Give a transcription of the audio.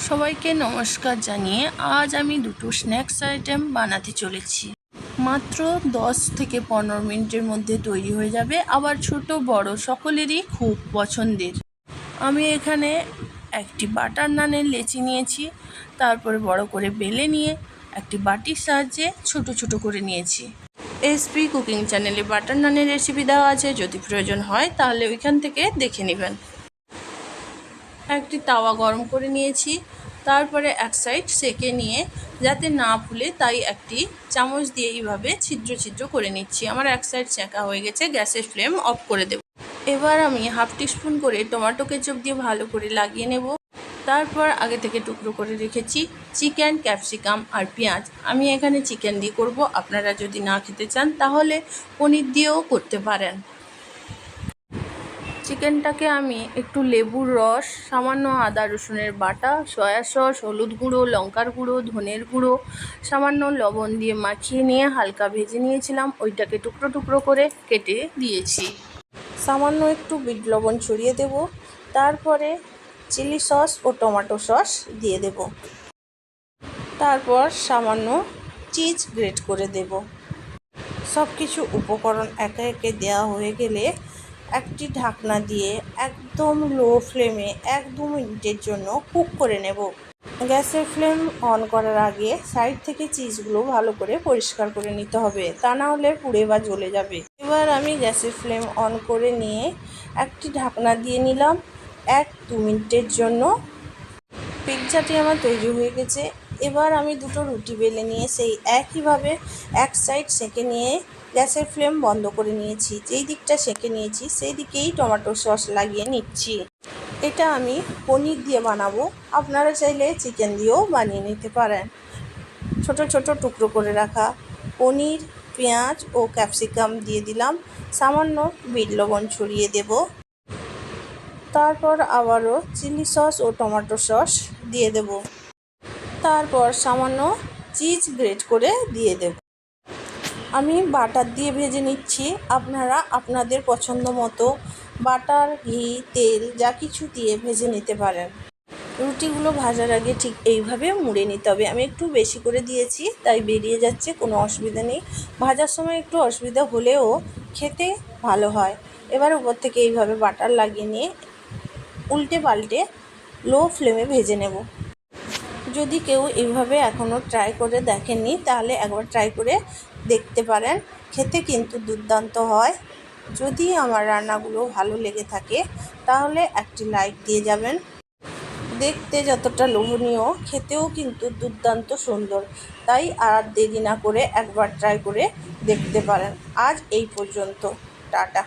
সবাইকে নমস্কার জানিয়ে আজ আমি দুটো স্ন্যাক্স আইটেম বানাতে চলেছি। মাত্র 10 থেকে 15 মিনিটের মধ্যে তৈরি হয়ে যাবে, আবার ছোট বড় সকলেরই খুব পছন্দের। আমি এখানে একটি বাটার নানের লেচি নিয়েছি, তারপরে বড় করে বেলে নিয়ে একটি বাটির সাহায্যে ছোট ছোট করে নিয়েছি। এসপি কুকিং চ্যানেলে বাটার নানের রেসিপি দেওয়া আছে, যদি প্রয়োজন হয় তাহলে ওইখান থেকে দেখে নেবেন। একটি তাওয়া গরম করে নিয়েছি, তারপরে এক সাইড সেঁকে নিয়ে যাতে না ফুলে তাই একটি চামচ দিয়ে এইভাবে ছিদ্র ছিদ্র করে নিচ্ছি। আমার এক সাইড সেঁকা হয়ে গেছে, গ্যাসের ফ্লেম অফ করে দেব। এবার আমি হাফ টিস্পুন করে টমেটো কেচাপ দিয়ে ভালো করে লাগিয়ে নেব। তারপর আগে থেকে টুকরো করে রেখেছি চিকেন, ক্যাপসিকাম আর পেঁয়াজ। আমি এখানে চিকেন দিয়ে করব, আপনারা যদি না খেতে চান তাহলে পনির দিয়েও করতে পারেন। চিকেনটাকে আমি একটু লেবুর রস, সামান্য আদা রসুনের বাটা, সয়া সস, হলুদ গুঁড়ো, লঙ্কার গুঁড়ো, ধনের গুঁড়ো, সামান্য লবণ দিয়ে মাখিয়ে নিয়ে হালকা ভেজে নিয়েছিলাম। ওইটাকে টুকরো টুকরো করে কেটে দিয়েছি। সামান্য একটু বিট লবণ ছড়িয়ে দেব, তারপরে চিলি সস ও টমেটো সস দিয়ে দেব, তারপর সামান্য চিজ গ্রেট করে দেব। সব কিছু উপকরণ একে একে দেওয়া হয়ে গেলে একটি ঢাকনা দিয়ে একদম লো ফ্লেমে 1-2 মিনিটের জন্য কুক করে নেব। গ্যাসের ফ্লেম অন করার আগে সাইড থেকে চিজগুলো ভালো করে পরিষ্কার করে নিতে হবে, তা না হলে পুড়ে বা জ্বলে যাবে। এবার আমি গ্যাসের ফ্লেম অন করে নিয়ে একটি ঢাকনা দিয়ে নিলাম 1-2 মিনিটের জন্য। পিৎজাটি আমার তৈরি হয়ে গেছে। এবার আমি দুটো রুটি বেলে নিয়ে সেই একইভাবে এক সাইড সেঁকে নিয়ে গ্যাসের ফ্লেম বন্ধ করে নিয়েছি। যেই দিকটা সেঁকে নিয়েছি সেই দিকেই টমেটো সস লাগিয়ে নিচ্ছি। এটা আমি পনির দিয়ে বানাবো, আপনারা চাইলে চিকেন দিয়েও বানিয়ে নিতে পারেন। ছোট ছোট টুকরো করে রাখা পনির, পেঁয়াজ ও ক্যাপসিকাম দিয়ে দিলাম, সামান্য বিট লবণ ছড়িয়ে দেব, তারপর আবারও চিলি সস ও টমেটো সস দিয়ে দেব, তারপর সামান্য চিজ গ্রেট করে দিয়ে দেব। আমি বাটার দিয়ে ভেজে নিচ্ছি, আপনারা আপনাদের পছন্দ মতো বাটার, ঘি, তেল যা কিছু দিয়ে ভেজে নিতে পারেন। রুটিগুলো ভাজার আগে ঠিক এইভাবে মুড়ে নিতে হবে। আমি একটু বেশি করে দিয়েছি তাই বেরিয়ে যাচ্ছে, কোনো অসুবিধা নেই। ভাজার সময় একটু অসুবিধা হলেও খেতে ভালো হয়। এবার উপর থেকে এইভাবে বাটার লাগিয়ে নিয়ে উল্টে পাল্টে লো ফ্লেমে ভেজে নেব। যদি কেউ এইভাবে এখনও ট্রাই করে দেখেননি তাহলে একবার ট্রাই করে দেখতে পারেন, খেতে কিন্তু দুর্দান্ত হয়। যদি আমার রান্নাগুলো ভালো লেগে থাকে তাহলে একটি লাইক দিয়ে যাবেন। দেখতে যতটা লোভনীয়, খেতেও কিন্তু দুর্দান্ত সুন্দর। তাই আর দেরি না করে একবার ট্রাই করে দেখতে পারেন। আজ এই পর্যন্ত, টাটা।